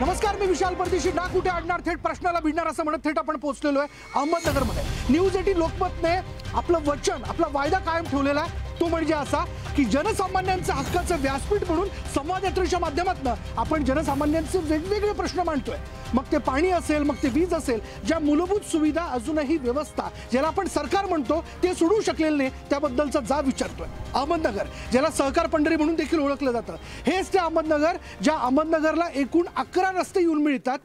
नमस्कार, मी विशाल परदेशी. ना कुठे अडणार थेट प्रश्नाला भिडणार असं म्हणत थेट आपण पोहोचलेलो आहे अहमदनगरमध्ये. न्यूज 18 लोकमतने आपलं वचन, आपला वायदा कायम ठेवलेला आहे. तो म्हणजे असा की जनसामान्यांच्या हक्काचं व्यासपीठ म्हणून संवाद यात्रेच्या माध्यमातून आपण जनसामान्यांचे वेगवेगळे प्रश्न मांडतोय. मग ते पाणी असेल, मग ते वीज असेल, ज्या मूलभूत सुविधा अजूनही व्यवस्था ज्याला आपण सरकार म्हणतो ते सोडू शकलेलं नाही, त्याबद्दलचा जाब विचारतोय. अहमदनगर, ज्याला सहकार पंढरी म्हणून देखील ओळखलं जातं, हेच ते अहमदनगर ज्या अहमदनगरला एकूण 11 रस्ते येऊन मिळतात.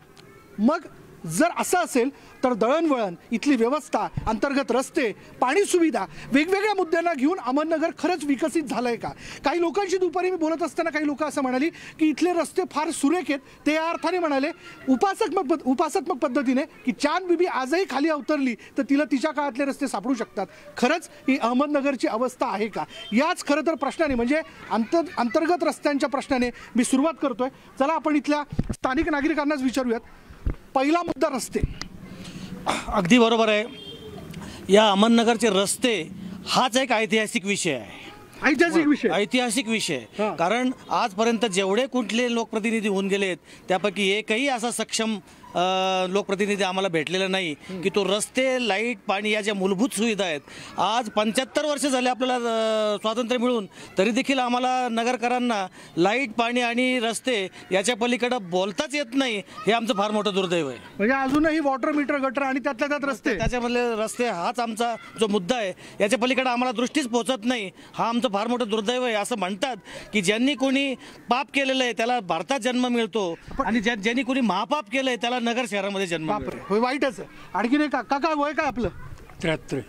मग जर असं असेल तर दळणवळण, इथली व्यवस्था, अंतर्गत रस्ते, पाणी सुविधा, वेगवेगळ्या मुद्द्यांना घेऊन अहमदनगर खरंच विकसित झालंय का? काही लोकांशी दुपारी मी बोलत असताना काही लोक असं म्हणाली की इथले रस्ते फार सुरेख आहेत. ते या अर्थाने म्हणाले उपासनात्मक पद्धतीने की चांद बीबी आजही खाली अवतरली तर तिला तिच्या काळातले रस्ते सापडू शकतात. खरंच ही अहमदनगरची अवस्था आहे का? याच खरं तर प्रश्नाने, म्हणजे अंतर्गत रस्त्यांच्या प्रश्नाने मी सुरुवात करतोय. चला आपण इथल्या स्थानिक नागरिकांनाच विचारूयात. पहिला मुद्दा रस्ते. अगदी बरोबर आहे. या अहमदनगरचे रस्ते हाच एक ऐतिहासिक विषय आहे. ऐतिहासिक विषय कारण आजपर्यंत जेवढे कुठले लोकप्रतिनिधी होऊन गेलेत त्यापैकी एकही असा सक्षम लोकप्रतिनिधी आम्हाला भेटलेला नाही की तो रस्ते, लाईट, पाणी या ज्या मूलभूत सुविधा आहेत. आज 75 वर्ष झाले आपल्याला स्वातंत्र्य मिळून, तरी देखील आम्हाला नगरकरांना लाईट, पाणी आणि रस्ते याच्या पलीकडे बोलताच येत नाही. हे आमचं फार मोठं दुर्दैव आहे. म्हणजे अजूनही वॉटर मीटर, गटर आणि त्यातल्या त्यात रस्ते, त्याच्यामधले रस्ते हाच आमचा जो मुद्दा आहे. याच्या पलीकडे आम्हाला दृष्टीच पोहोचत नाही. हा आमचं फार मोठं दुर्दैव आहे. असं म्हणतात की ज्यांनी कोणी पाप केलेलं आहे त्याला भारतात जन्म मिळतो आणि ज्यांनी कोणी महापाप केलंय त्याला नगर शहरामध्ये जन्म मिळतो. वाईटच आहे. आणखीन एक काका, वय काय आपलं? 73.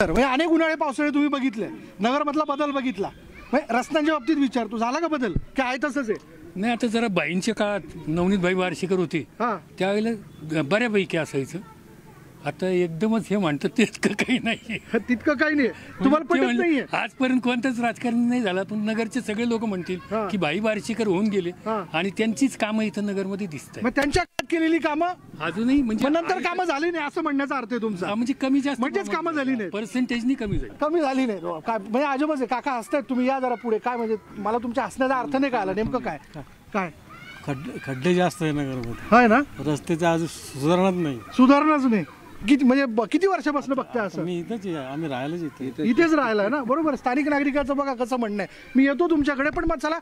म्हणजे अनेक उन्हाळे पावसाळे तुम्ही बघितले, नगरमधला बदल बघितला. रस्त्यांच्या बाबतीत विचारतो, झाला का बदल? काय आहे तसंच आहे? नाही, आता जरा बाईंच्या काळात नवनीतबाई वार्षिकर होती त्यावेळेला बऱ्यापैकी असायचं. आता एकदमच हे म्हणतात तितकं काही नाही. तितकं काही नाही तुम्हाला पटत नाहीये? आजपर्यंत कोणताच राजकारण नाही झाला, पण नगरचे सगळे लोक म्हणतील की बाई वार्षिकर होऊन गेले आणि त्यांचीच कामं इथं नगरमध्ये दिसत आहेत. त्यांच्या काळात केलेली कामं अजूनही म्हणजे नंतर कामं झाली नाही असं म्हणण्याचा अर्थ आहे तुमचा? म्हणजे कमी जास्त, म्हणजेच कामं झाली नाही, पर्सेंटेजनी कमी झाली नाही. काय म्हणजे अजबच आहे. काका हसतायत, तुम्ही या जरा पुढे. काय म्हणजे मला तुमच्या हसण्याचा अर्थ नाही कळाला नेमकं काय? काय खड्डे जास्त आहे नगरमध्ये, आहे ना? रस्त्याची आज सुधारणाच नाही. किती वर्षापासून बघताय असं? आम्ही राहायलाच इथेच राहिलाय ना? बरोबर. स्थानिक नागरिकाचं बघा कसं म्हणणं आहे. मी येतो तुमच्याकडे, पण मग चला,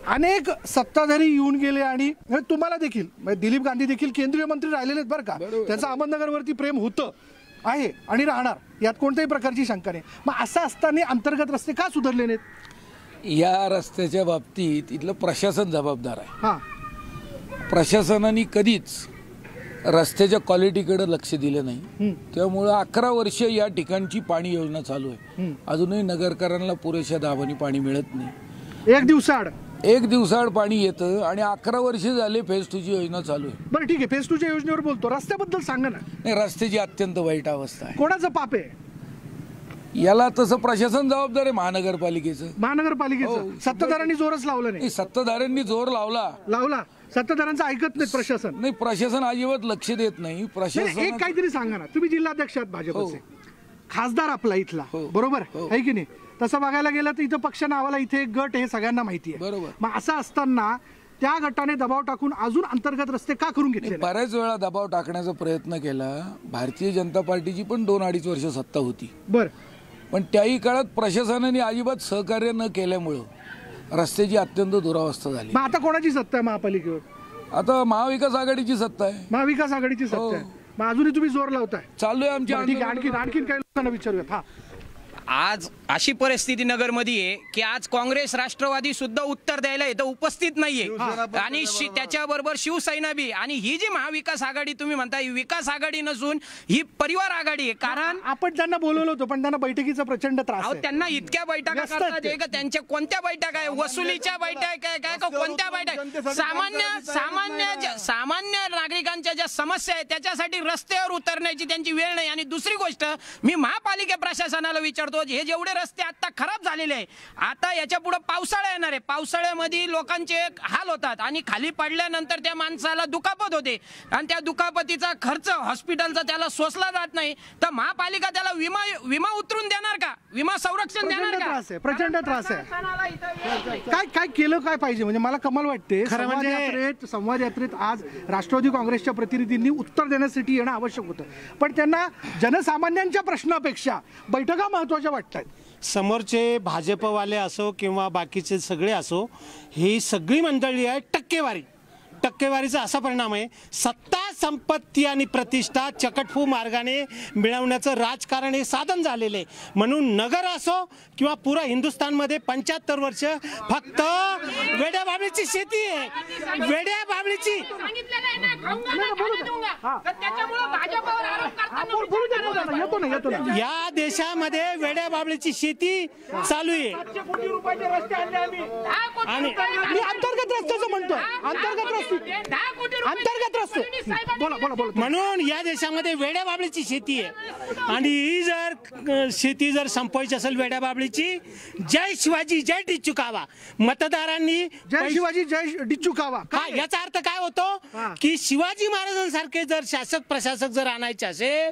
अनेक सत्ताधारी येऊन गेले आणि तुम्हाला देखील, दिलीप गांधी देखील केंद्रीय मंत्री राहिलेले आहेत बरं का. त्यांचं अहमदनगरवरती प्रेम होतं, आहे आणि राहणार, यात कोणत्याही प्रकारची शंका नाही. मग असं असताना अंतर्गत रस्ते का सुधारले नाहीत? या रस्त्याच्या बाबतीत इथलं प्रशासन जबाबदार आहे. प्रशासनाने कधीच रस्त्याच्या क्वालिटीकडे लक्ष दिलं नाही. त्यामुळं 11 वर्ष या ठिकाणची पाणी योजना चालू आहे. अजूनही नगरकरांना पुरेशा दाबाने पाणी मिळत नाही. एक दिवसाआड पाणी येतं आणि 11 वर्ष झाले फेज 2 ची योजना चालू आहे. बरं ठीक आहे, फेज 2 च्या योजनेवर बोलतो, रस्त्याबद्दल सांगा ना. नाही, रस्त्याची अत्यंत वाईट अवस्था आहे. कोणाचं पाप आहे याला? तसं प्रशासन जबाबदार आहे, महानगरपालिकेचं. सत्ताधाऱ्यांनी जोरच लावला नाही. सत्ताधाऱ्यांनी जोर लावला, सत्ताधाऱ्यांचं ऐकत नाही प्रशासन. नाही, प्रशासन अजिबात लक्ष देत नाही. प्रशासन एक काहीतरी सांगा ना. तुम्ही जिल्हाध्यक्ष आहात भाजपचे, खासदार आपला इथला, बरोबर आहे की नाही? तसं बघायला गेलं तर इथं पक्ष नावाला इथे एक गट हे सगळ्यांना माहिती आहे, बरोबर. मग असं असताना त्या गटाने दबाव टाकून अजून अंतर्गत रस्ते का करून घेतले? बऱ्याच वेळा दबाव टाकण्याचा प्रयत्न केला. भारतीय जनता पार्टीची पण 2-2.5 वर्ष सत्ता होती, पण त्याही काळात प्रशासनाने अजिबात सहकार्य न केल्यामुळं रस्त्याची अत्यंत दुरावस्था झाली. मग आता कोणाची सत्ता आहे महापालिकेवर? आता महाविकास आघाडीची सत्ता आहे. महाविकास आघाडीची सत्ता आहे. मग अजूनही तुम्ही जोर लावताय? चालू आहे आमच्या. आणखीन काही लोकांना विचारूयात. आज अशी परिस्थिती नगरमध्ये आहे की आज काँग्रेस, राष्ट्रवादी सुद्धा उत्तर द्यायला इथं उपस्थित नाहीये आणि त्याच्याबरोबर शिवसेना बी. आणि ही जी महाविकास आघाडी तुम्ही म्हणता, ही विकास आघाडी नसून ही परिवार आघाडी आहे. कारण आपण त्यांना बोलवलं होतं, पण त्यांना बैठकीचा प्रचंड त्रास आहे. त्यांना इतक्या बैठका करतात का? त्यांच्या कोणत्या बैठका आहे? वसुलीच्या बैठक आहे काय? कोणत्या बैठक? सामान्य नागरिकांच्या ज्या समस्या आहेत त्याच्यासाठी रस्त्यावर उतरण्याची त्यांची वेळ नाही. आणि दुसरी गोष्ट, मी महापालिका प्रशासनाला विचारतो, हे जेवढे रस्ते आता खराब झालेले आहे. आता याच्या पुढे पावसाळा येणार आहे. पावसाळ्यामध्ये लोकांचे हाल होतात आणि खाली पडल्यानंतर त्या माणसाला दुखापत होते आणि त्या दुखापतीचा खर्च हॉस्पिटलचा त्याला सोसला जात नाही. तर महापालिका त्याला विमा उतरून देणार का? विमा संरक्षण देणार का? त्रास आहे, प्रचंड त्रास आहे. काय केलं काय पाहिजे म्हणजे मला कमाल वाटते. संवाद यात्रेत आज राष्ट्रवादी काँग्रेसच्या प्रतिनिधींनी उत्तर देण्यासाठी येणं आवश्यक होतं, पण त्यांना जनसामान्यांच्या प्रश्नापेक्षा बैठका महत्वाच्या वाटतात. समोरचे भाजपवाले असो किंवा बाकीचे सगळे असो, ही सगळी मंडळी आहे टक्केवारीचा असा परिणाम आहे. सत्ता, संपत्ती आणि प्रतिष्ठा चकटफू मार्गाने मिळवण्याचं राजकारण हे साधन झालेलं आहे. म्हणून नगर असो किंवा पुरा हिंदुस्थानमध्ये 75 वर्ष फक्त वेड्या बाबळीची शेती आहे. वेड्या बाबळीची या देशामध्ये वेड्या बाबळीची शेती चालू आहे. आणि अंतर्गत रस्त्याचं म्हणतोय, अंतर्गत रस्ते म्हणून या देशामध्ये वेड्या बाबळीची शेती आहे. आणि ही जर शेती जर संपवायची असेल वेड्या बाबळीची, जय शिवाजी जय डिच्चू कावा, मतदारांनी जय शिवाजी जय डिच्चू कावा. हा, याचा अर्थ काय होतो की शिवाजी महाराजांसारखे जर शासक प्रशासक जर आणायचे असेल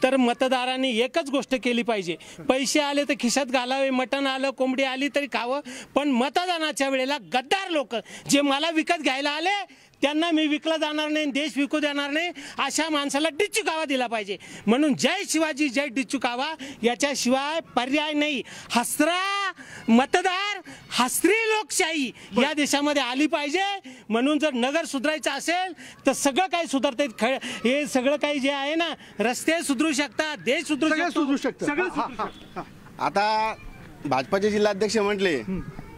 तर मतदारांनी एकच गोष्ट केली पाहिजे, पैसे आले तर खिशात घालावे, मटण आलं कोंबडी आली तरी खावं, पण मतदानाच्या वेळेला गद्दार लोक जे मला विकत घ्यायला आले त्यांना मी विकला जाणार नाही, देश विकू देणार नाही, अशा माणसाला डिच्चू कावा दिला पाहिजे. म्हणून जय शिवाजी जय डिच्चू कावा याच्याशिवाय पर्याय नाही. हसरा मतदार, हसरी लोकशाही या देशामध्ये आली पाहिजे. म्हणून जर नगर सुधारायचं असेल तर सगळं काही सुधारता हे सगळं काही जे आहे ना, रस्ते सुधरू शकतात, देश सुधरू शकतात. आता भाजपाचे जिल्हाध्यक्ष म्हटले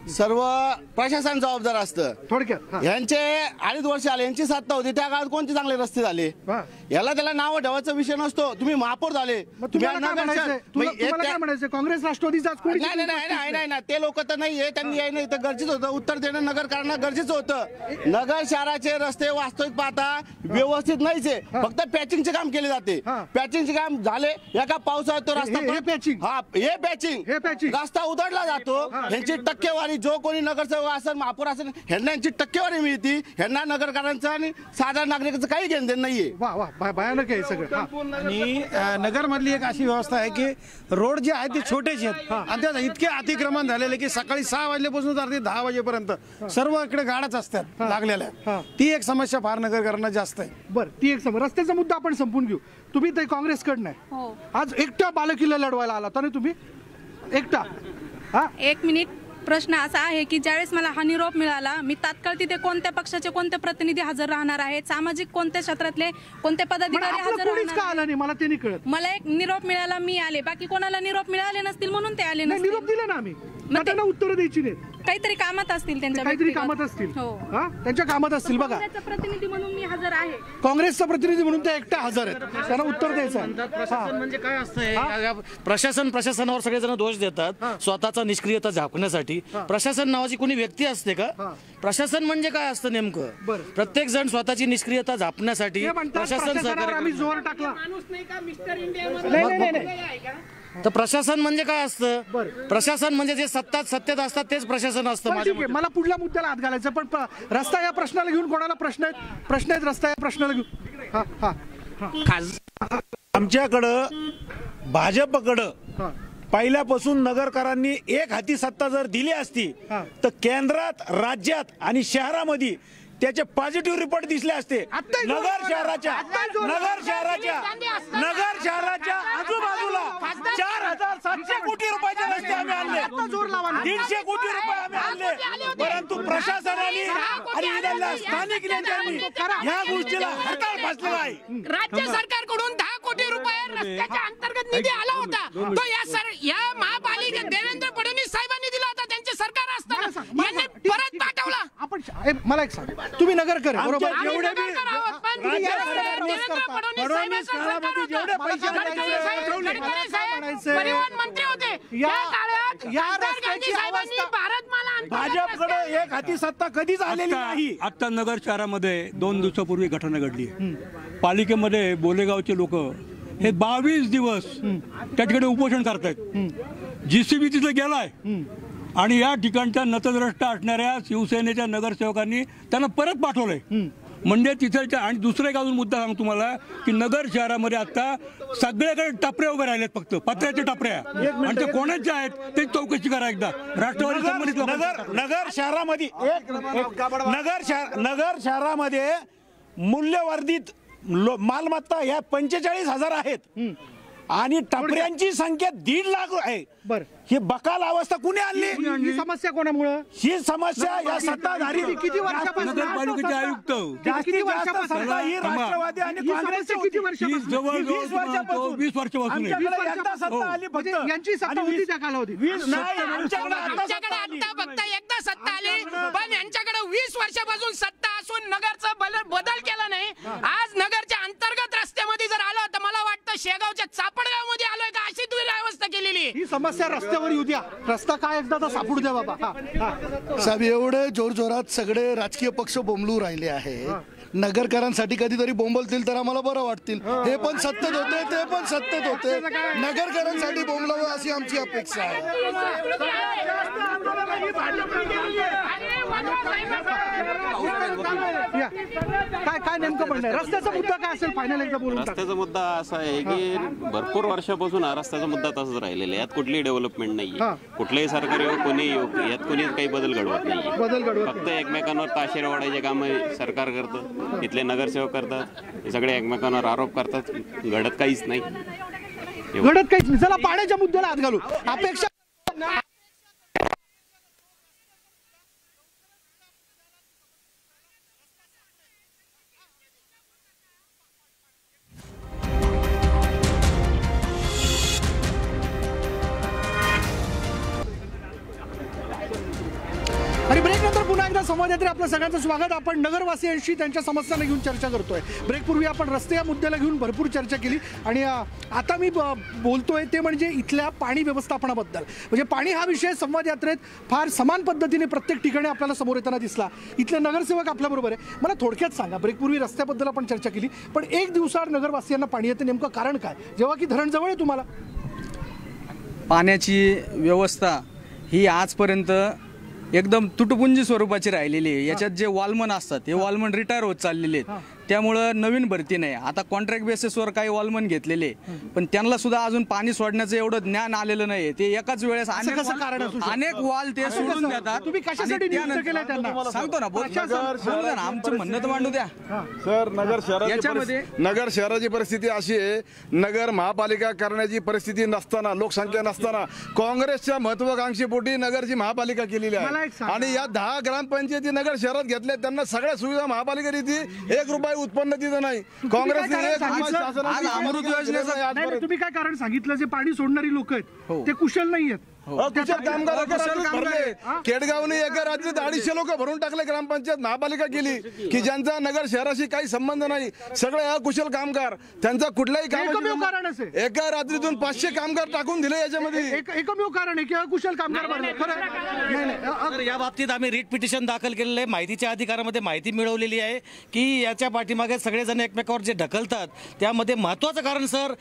सर्व प्रशासन जबाबदार असतं. थोडक्यात यांचे 2.5 वर्ष आले, यांची सत्ता होती त्या काळात कोणते चांगले रस्ते झाले? याला त्याला नाव ठेवायचा विषय नसतो. तुम्ही महापौर झाले, काँग्रेस राष्ट्रवादीचा नाही ते लोक तर नाहीये, त्यांनी यायला इथं गरजेचं होतं, उत्तर देणं नगर करणं गरजेचं होतं. नगर शहराचे रस्ते वास्तविक पाहता व्यवस्थित नाहीचे, फक्त पॅचिंगचे काम केले जाते. पॅचिंगचे काम झाले, एका पावसाळ्यात तो रस्ता हे पॅचिंग रस्ता उधळला जातो. यांची टक्केवारी जो कोणी नगरसेवक असेल महापौर असेल ह्यांना यांची टक्केवारी मिळते. ह्यांना नगरकरांचं आणि साधारण नागरिकांचं काही घेणं देणं नाहीये. भयानक आहे सगळं. आणि नगर मधली एक अशी व्यवस्था आहे की रोड जे आहेत ते छोटेच आहेत आणि त्यात इतके अतिक्रमण झालेले की सकाळी 6 वाजल्यापासून रात्री 10 वाजेपर्यंत सर्व इकडे गाड्याच असतात लागलेल्या. ती एक समस्या फार नगरकरांना जास्त आहे. बरं, ती एक समस्या. रस्त्याचा मुद्दा आपण संपून घेऊ. तुम्ही ते काँग्रेसकडनं आहे, आज एकट्या बालेकिल्ला लढवायला आला तर तुम्ही एकटा. एक मिनिट. प्रश्न असा आहे की ज्यावेळेस मला हा निरोप मिळाला, मी तात्काळ तिथे कोणत्या पक्षाचे कोणते प्रतिनिधी हजर राहणार आहेत, सामाजिक कोणत्या क्षेत्रातले कोणते पदाधिकारी हजर राहणार नाही मला ते नाही कळत. मला एक निरोप मिळाला, मी आले. बाकी कोणाला निरोप मिळाले नसतील म्हणून ते आले नसतील. निरोप दिले ना आम्ही, त्यांना उत्तर द्यायची नाहीत. काहीतरी कामात असतील त्यांच्या, काहीतरी कामात असतील. त्यांच्या कामात असतील. बघा, प्रतिनिधी म्हणून मी हजर आहे, काँग्रेसचा प्रतिनिधी म्हणून ते एकट्या हजर आहेत, त्यांना उत्तर द्यायचं. प्रशासन म्हणजे काय असतं? प्रशासनावर सगळेजण दोष देतात स्वतःचा निष्क्रियता झाकण्यासाठी. प्रशासन नावाची कोणी व्यक्ती असते का? प्रशासन म्हणजे काय असतं नेमकं? प्रत्येक जण स्वतःची निष्क्रियता झापण्यासाठी प्रशासन सहकार्य. जोर टाकला. तर प्रशासन म्हणजे काय असतं? प्रशासन म्हणजे जे सत्तेत असतात तेच प्रशासन असतं. मला पुढल्या मुद्द्याला हात घालायचं, पण रस्ता या प्रश्नाला घेऊन कोणाला प्रश्न आहेत रस्ता या प्रश्नाला घेऊन. आमच्याकडं भाजपकडं पहिल्यापासून नगरकरांनी एक हाती सत्ता जर दिली असती तर केंद्रात, राज्यात आणि शहरामध्ये त्याचे पॉझिटिव्ह रिपोर्ट दिसले असते. नगर शहराच्या आजूबाजूला 4,700 कोटी रुपयाचे रस्ते आम्ही आणले, 150 कोटी रुपये आम्ही आणले, परंतु प्रशासनाने आणि स्थानिक नेत्यांनी ह्या गोष्टीला हरताळ फासलेला आहे. राज्य सरकारकडून 10 कोटी रुपये रस्त्याच्या अंतर्गत निधी आला होता. तो या महापालिका देवेंद्र फडणवीस साहेबांनी दिला होता, त्यांचे सरकार असताना यांनी परत पाठवला. आपण मला एक सांग, तुम्ही नगरकर बरोबर, जेवढे बी परिवहन मंत्री होते भाजपकडे एक हाती सत्ता कधीच आलेली नाही. आता नगर शहरामध्ये 2 दिवसापूर्वी घटना घडली. पालिकेमध्ये बोलेगावचे लोक हे 22 दिवस त्या ठिकाणी उपोषण करतायत. JCB तिथं गेलाय आणि या ठिकाणच्या नतद्रष्ट असणाऱ्या शिवसेनेच्या नगरसेवकांनी त्यांना परत पाठवलंय. म्हणजे तिथलच्या आणि दुसरा एक अजून मुद्दा सांगतो तुम्हाला की नगर शहरामध्ये आता सगळ्याकडे टपरे उभे राहिलेत, फक्त पत्र्याच्या टपऱ्या, आणि ते कोणाच्या आहेत ते चौकशी करा एकदा. राष्ट्रवादी संबंधित नगर शहरामध्ये मूल्यवर्धित मालमत्ता ह्या 45,000 आहेत आणि टपऱ्यांची संख्या 1.5 लाख आहे. बर, ही बकाल अवस्था कुणी आणली? ही समस्या कोणामुळे? ही समस्या या सत्ताधारी किती वर्षापासून? नगरपालिकेचे आयुक्त जास्तीत जास्त सत्ता ही राष्ट्रवादी आणि काँग्रेसची किती होती. वर्षापासून? 20 वर्षापासून आमच्याकडे एकदा सत्ता आली फक्त. यांची सत्ता होती त्या कालावधीत? नाही, आमच्याकडे आता सत्ता आली. आता फक्त एकदा सत्ता आली, पण यांच्याकडे 20 वर्षापासून सत्ता असून नगरचा बदल केला नाही. आज नगरच्या अंतर्गत रस्त्यामध्ये जर आलो तर मला वाटतं शेगावच्या चापडगाव मध्ये आलोय का अशी तुम्ही व्यवस्था केलेली. ही समस्या रस्त्यावर येऊ द्या, रस्ता काय एकदा तर सापडू द्या बाबा. साहेब, एवढे जोरजोरात सगळे राजकीय पक्ष बोंबलू राहिले आहे. नगरकरांसाठी कधीतरी बोंबलतील तर आम्हाला बरं वाटतील. हे पण सत्तेत होते, ते पण सत्तेत होते. नगरकरांसाठी बोंबलावं अशी आमची अपेक्षा आहे. काय नेमकं म्हणणं? रस्त्याचा मुद्दा काय असेल फायनल एकदा बोलून टाका. रस्त्याचा मुद्दा असा आहे की भरपूर वर्षापासून हा रस्त्याचा मुद्दा तसाच राहिलेला आहे. यात कुठलीही डेव्हलपमेंट नाहीये. कुठलंही सरकार येऊ, कोणी येऊ, यात कोणी काही बदल घडवत नाही. फक्त एकमेकांवर ताशेरे वाढायचे काम सरकार करतं, इथले नगरसेवक करतात, हे सगळे एकमेकांवर आरोप करतात, घडत काहीच नाही. चला पाण्याच्या मुद्द्याला हात घालू. अपेक्षा आणि ब्रेक नंतर पुन्हा एकदा संवाद यात्रे आपलं सगळ्यांचं स्वागत. आपण नगरवासियांशी त्यांच्या समस्यांना घेऊन चर्चा करतोय. ब्रेकपूर्वी आपण रस्ते या मुद्द्याला घेऊन भरपूर चर्चा केली आणि आता मी बोलतोय ते म्हणजे इथल्या पाणी व्यवस्थापनाबद्दल. म्हणजे पाणी हा विषय संवाद यात्रेत फार समान पद्धतीने प्रत्येक ठिकाणी आपल्याला समोर येताना दिसला. इथले नगरसेवक आपल्याबरोबर आहे. मला थोडक्यात सांगा, ब्रेकपूर्वी रस्त्याबद्दल आपण चर्चा केली, पण एक दिवसाआड नगरवासियांना पाणी येते, नेमकं कारण काय? जेव्हा की धरण जवळ आहे तुम्हाला. पाण्याची व्यवस्था ही आजपर्यंत एकदम तुटपुंजी स्वरूपाची राहिलेली आहे. याच्यात जे वॉलमन असतात हे वॉलमन रिटायर होत चाललेले आहेत, त्यामुळं नवीन भरती नाही. आता कॉन्ट्रॅक्ट बेसिसवर काही वॉलमन घेतलेले, पण त्यांना सुद्धा अजून पाणी सोडण्याचं एवढं ज्ञान आलेलं नाही. ते एकाच वेळेस अनेक वॉल ते सोडून देतात. तुम्ही कशासाठी नियुक्त केलंय त्यांना? सांगतो ना, आमचं म्हणणं तर मांडू द्या. सर, नगर शहराची परिस्थिती अशी आहे, नगर महापालिका करण्याची परिस्थिती नसताना, लोकसंख्या नसताना काँग्रेसच्या महत्वाकांक्षीपोटी नगरची महापालिका केलेली आहे. आणि या 10 ग्रामपंचायती नगर शहरात घेतल्या, त्यांना सगळ्या सुविधा महापालिका देते, 1 रुपया उत्पन्न तिथं नाही. काँग्रेसने अमृत योजनेचं तुम्ही काय कारण सांगितलं? जे पाणी सोडणारी लोक आहेत ते कुशल नाही आहेत. केडगावने एका राज्यात 250 लोक भरून टाकले. ग्रामपंचायत महापालिका केली की ज्यांचा नगर शहराशी काही संबंध नाही, सगळे अकुशल कामगार, त्यांचा कुठलाही काम, एका रात्रीतून 500 कामगार टाकून दिले याच्यामध्ये. एकमेव कारण आहे की अकुशल कामगार. या बाबतीत आम्ही रिट पिटिशन दाखल केलेलं आहे. माहितीच्या अधिकारामध्ये माहिती मिळवलेली आहे की याच्या पाठीमागे सगळेजण एकमेकावर जे ढकलतात, त्यामध्ये महत्वाचं कारण सर,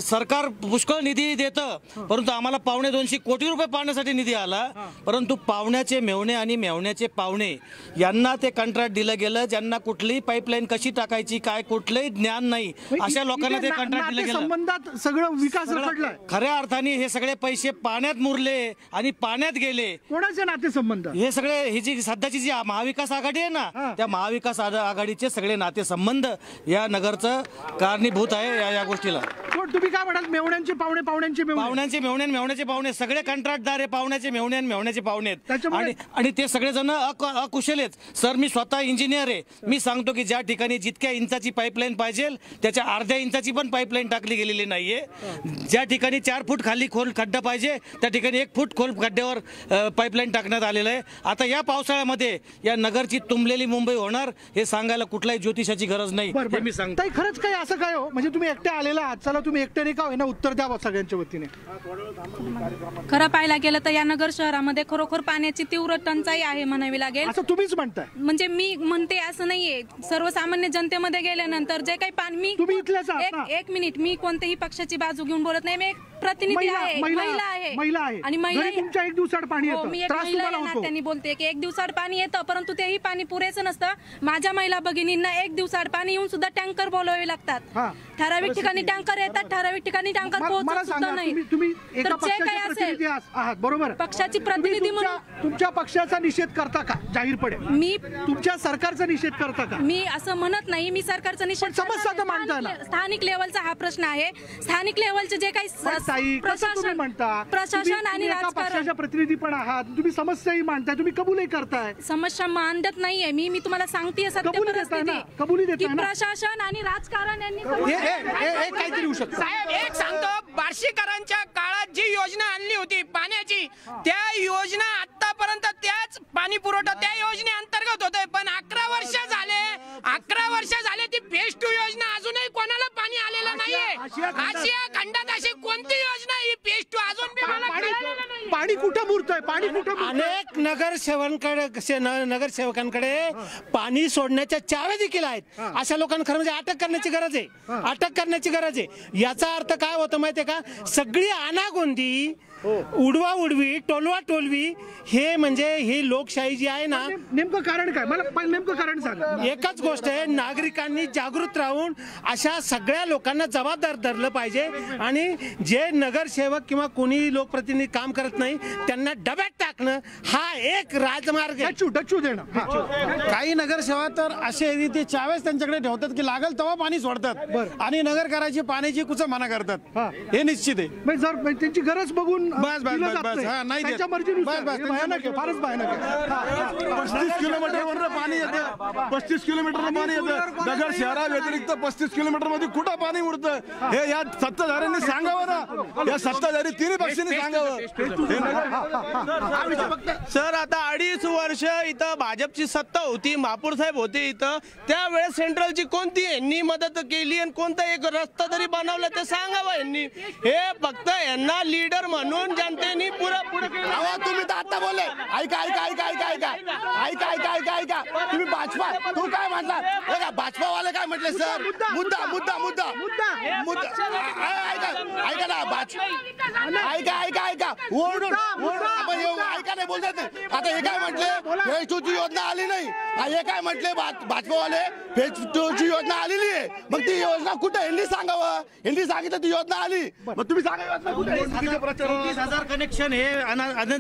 सरकार पुष्कळ निधी देतं, परंतु आम्हाला 250 कोटी रुपये पाण्यासाठी निधी आला, परंतु पाहुण्याचे मेवणे आणि मेवण्याचे पाहुणे यांना ते कंत्राट दिलं गेलं, ज्यांना कुठलीही पाईपलाईन कशी टाकायची काय कुठलंही ज्ञान नाही, अशा लोकांना ते कंत्राट दिलं गेलं. संबंधात सगळं विकास रखडलाय. खऱ्या अर्थाने हे सगळे पैसे पाण्यात मुरले आणि पाण्यात गेले. कोणाचे नातेसंबंध? हे सगळे ही जी सध्याची जी महाविकास आघाडी आहे ना, त्या महाविकास आघाडीचे सगळे नातेसंबंध या नगरचं कारणीभूत आहे या गोष्टीला. तुम्ही काय म्हणाल? मेवण्यांचे पाहुणे, पाहुण्यांचे मेवण्याचे पाहुणे सगळे कंत्राटदार आहे. पाहुण्याचे मेवणे आणि मेवण्याचे पाहुणे आणि ते सगळेजण अकुशल आहेत. सर, मी स्वतः इंजिनियर आहे. मी सांगतो की ज्या ठिकाणी जितक्या इंचाची पाईपलाईन पाहिजे त्याच्या अर्ध्या इंचाची पण पाईपलाईन टाकली गेलेली नाहीये. ज्या ठिकाणी 4 फूट खाली खोल खड्डा पाहिजे त्या ठिकाणी 1 फूट खोल खड्ड्यावर पाईपलाईन टाकण्यात आलेलं आहे. आता या पावसाळ्यामध्ये या नगरची तुंबलेली मुंबई होणार हे सांगायला कुठल्याही ज्योतिषाची गरज नाही. मी सांगतो खरंच काय असं काय हो? म्हणजे तुम्ही एकटे आलेला आहात, चला तुम्ही एकट्याने का होईना उत्तर द्यावं सगळ्यांच्या वतीने. खरं पाहायला गेलं तर या नगर शहरामध्ये खरोखर पाण्याची तीव्र टंचाई आहे म्हणावी लागेल. असं तुम्हीच म्हणताय? म्हणजे मी म्हणते असं नाहीये. सर्वसामान्य जनतेमध्ये गेल्यानंतर जे काही पाणी, मी एक मिनिट, मी कोणत्याही पक्षाची बाजू घेऊन बोलत नाही. मी प्रतिनिधी आहे, महिला आहे आणि महिला तुमच्या 1 दिवसाआड पाणी हो, येतं, मी एक त्रास महिला तुम्हाला आहे ना, होतो. त्यांनी बोलते की 1 दिवसाआड पाणी येतं, परंतु तेही पाणी पुरेसं नसतं. माझ्या महिला भगिनींना 1 दिवसाआड पाणी येऊन सुद्धा टँकर बोलवावे लागतात. ठराविक ठिकाणी टँकर येतात, ठराविक ठिकाणी टँकर मला पोहोचत सांगा, सुद्धा नाही. तुम्ही तर एका जे पक्षाचे काही प्रतिनिधी असेल आहात, बरोबर? पक्षाची तुम्ही प्रतिनिधी तुमच्या पक्षाचा निषेध करता का जाहीरपणे? मी तुमच्या सरकारचा निषेध करता का? मी असं म्हणत नाही, मी सरकारचा निषेध समस्या तर मांडता ना. स्थानिक लेवलचा हा प्रश्न आहे. स्थानिक लेवलचे जे काही प्रशासन आणि राजकारण पक्षाच्या प्रतिनिधी पण आहात, तुम्ही समस्याही मांडताय, तुम्ही कबूलही करताय. समस्या मांडत नाहीये मी तुम्हाला सांगतेय सत्य कबुली देताय ना, परिस्थिती कबुली की देताय ना. प्रशासन आणि राजकारण यांनी काहीतरी होऊ शकतं. साहेब एक सांगतो, बार्शीकरांच्या काळात जी योजना आणली होती पाण्याची, त्या योजना आतापर्यंत त्याच पाणी पुरवठा त्या योजनेअंतर्गत होतोय, पण 11 वर्ष झाले ती फेज 2 योजना अजूनही कोणाला पाणी आलेलं नाहीये. आशिया खंडात अशी कोणती योजना ही फेज 2 अजून बी मला कळलेलं नाही. पाणी कुठं मुरतंय, पाणी कुठं अनेक नगरसेवकांकडे पाणी सोडण्याच्या चाव्या देखील आहेत. अशा लोकांना खरं म्हणजे अटक करण्याची गरज आहे. याचा अर्थ काय होतं माहितीये का, सगळी आनागोंदी, उडवा उडवी, टोलवा टोलवी, हे म्हणजे ही लोकशाही जी आहे ना. नेमकं कारण काय, मला नेमकं कारण सांगा. एकच गोष्ट आहे, नागरिकांनी जागृत राहून अशा सगळ्या लोकांना जबाबदार धरलं पाहिजे आणि जे नगरसेवक किंवा कोणी लोकप्रतिनिधी काम करत नाही त्यांना डब्यात टाकणं हा एक राजमार्ग आहे. डच्चू देणं. काही नगरसेवक तर असे आहेत, ते चावेच त्यांच्याकडे ठेवतात की लागल तेव्हा पाणी सोडतात आणि नगर करायची पाण्याची कुचं मना करतात. हे निश्चित आहे. जर त्यांची गरज बघून बस नाही देत. त्यांच्या मर्जीनुसार. भयानक आहे, फारच भयानक आहे. 35 किलोमीटरवर पाणी येतं, 35 किलोमीटर पाणी येतं. नगर शहरा व्यतिरिक्त 35 किलोमीटर मध्ये कुठं पाणी उडतं हे या सत्ताधाऱ्यांनी सांगावं ना. या सत्ताधारी तिन्ही पक्षांनी सांगावं. सर आता 2.5 वर्ष इथं भाजपची सत्ता होती, महापौर साहेब होते इथं, त्यावेळेस सेंट्रलची कोणती यांनी मदत केली आणि कोणता एक रस्ता तरी बनवला ते सांगावं यांनी. हे फक्त यांना लीडर म्हणून जनतेने पुढे तुम्ही तर आता बोलले. ऐका तुम्ही भाजपा, तू काय म्हटला, भाजपा वाले काय म्हटले सर, मुद्दा ऐका ना, ऐका नाही बोलतात. आता हे काय म्हटले, फेज 2 ची योजना आली नाही. हे काय म्हटले भाजपावाले, फेज 2 ची योजना आलेली आहे. मग ती योजना कुठे, यांनी सांगावं. यांनी सांगितलं ती योजना आली, मग तुम्ही सांगा 30,000 कनेक्शन हे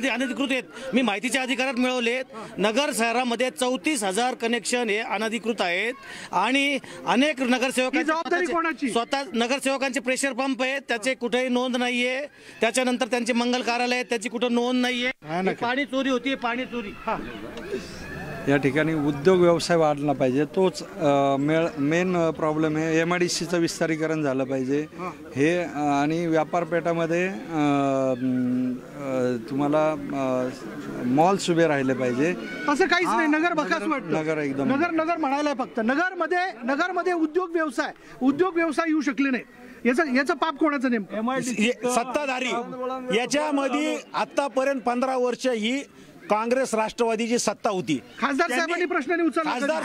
अनधिकृत आहेत. मी माहितीच्या अधिकारात मिळवलेत. नगर शहरामध्ये 34,000 कनेक्शन हे अनधिकृत आहेत आणि अनेक नगरसेवकांची स्वतः नगरसेवकांचे प्रेशर पंप आहेत, त्याचे कुठेही नोंद नाहीये. त्याच्यानंतर त्यांचे मंगल कार्यालय आहेत, त्याची कुठे नोंद नाहीये. पाणी चोरी होती, पाणी चोरी. या ठिकाणी उद्योग व्यवसाय वाढला पाहिजे, तोच मेन प्रॉब्लेम आहे. MIDCचं विस्तारीकरण झालं पाहिजे हे, आणि व्यापारपेठामध्ये तुम्हाला मॉल्स उभे राहिले पाहिजे. असं काहीच नाही. नगर बकास वाटतं. नगर एकदम नगर म्हणायला फक्त नगरमध्ये उद्योग व्यवसाय येऊ शकले नाही. याचं पाप कोणाचं नेमकं? सत्ताधारी. याच्यामध्ये आतापर्यंत 15 वर्ष ही काँग्रेस राष्ट्रवादीची सत्ता होती. खासदार साहेबांनी प्रश्न नाही उचलला.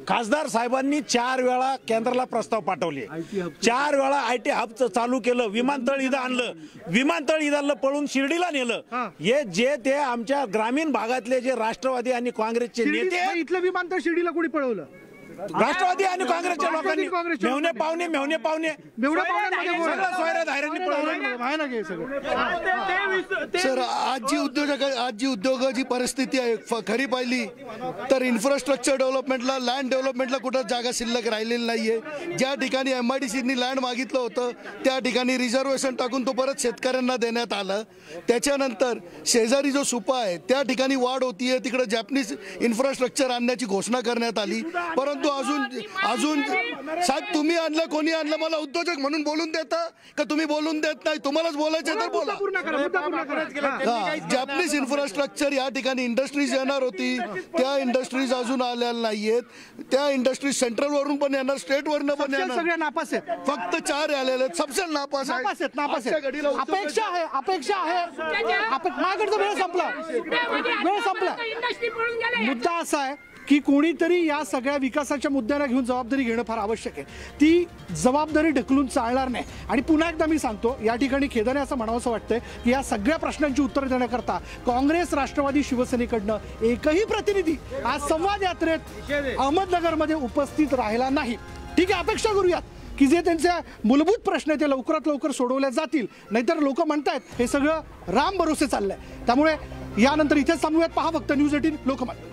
खासदार साहेबांनी 4 वेळा केंद्राला प्रस्ताव पाठवले, 4 वेळा IT हब चालू केलं, विमानतळ इथं आणलं, विमानतळ इथं पळून शिर्डीला नेलं. हे जे ते आमच्या ग्रामीण भागातले जे राष्ट्रवादी आणि काँग्रेसचे नेते, इथलं विमानतळ शिर्डीला कोणी पळवलं? राष्ट्रवादी आणि काँग्रेसच्या लोकांनी मेवणे पावणे सर, आज जी उद्योगाची परिस्थिती आहे खरी पाहिली तर इन्फ्रास्ट्रक्चर डेव्हलपमेंटला, लँड डेव्हलपमेंटला कुठं जागा शिल्लक राहिलेली नाहीये. ज्या ठिकाणी MIDCनी लँड मागितलं होतं त्या ठिकाणी रिझर्वेशन टाकून तो परत शेतकऱ्यांना देण्यात आलं. त्याच्यानंतर शेजारी जो सुपा आहे त्या ठिकाणी वाढ होतीये, तिकडे जॅपनीज इन्फ्रास्ट्रक्चर आणण्याची घोषणा करण्यात आली. परंतु अजून साहेब, तुम्ही आणलं कोणी आणलं, मला उद्योजक म्हणून बोलून देता का? तुम्ही बोलून देत नाही. तुम्हालाच बोलायचं तर बोला. जॅपनीज इन्फ्रास्ट्रक्चर या ठिकाणी इंडस्ट्रीज येणार होती, त्या इंडस्ट्रीज अजून आलेल्या नाहीयेत. त्या इंडस्ट्रीज सेंट्रल वरून पण येणार, स्टेट वरून पण येणार. सगळ्या नापास आहेत. फक्त 4 आलेले आहेत. सबसे नापास आहेत. अपेक्षा आहे. माझ्याकडचा वेळ संपला. मुद्दा असा आहे की कोणीतरी या सगळ्या विकासाच्या मुद्द्यांना घेऊन जबाबदारी घेणं फार आवश्यक आहे. ती जबाबदारी ढकलून चालणार नाही. आणि पुन्हा एकदा मी सांगतो, या ठिकाणी खेदाने असं म्हणावंसं वाटतंय की या सगळ्या प्रश्नांची उत्तर देण्याकरता काँग्रेस, राष्ट्रवादी, शिवसेनेकडनं एकही प्रतिनिधी आज संवाद यात्रेत अहमदनगरमध्ये उपस्थित राहिला नाही. ठीक आहे, अपेक्षा करूयात की जे त्यांचे मूलभूत प्रश्न आहेत ते लवकरात लवकर सोडवल्या जातील. नाहीतर लोक म्हणतायत हे सगळं राम भरोसे चाललंय. त्यामुळे यानंतर इथेच थांबूयात. पहा फक्त न्यूज 18 लोकमत.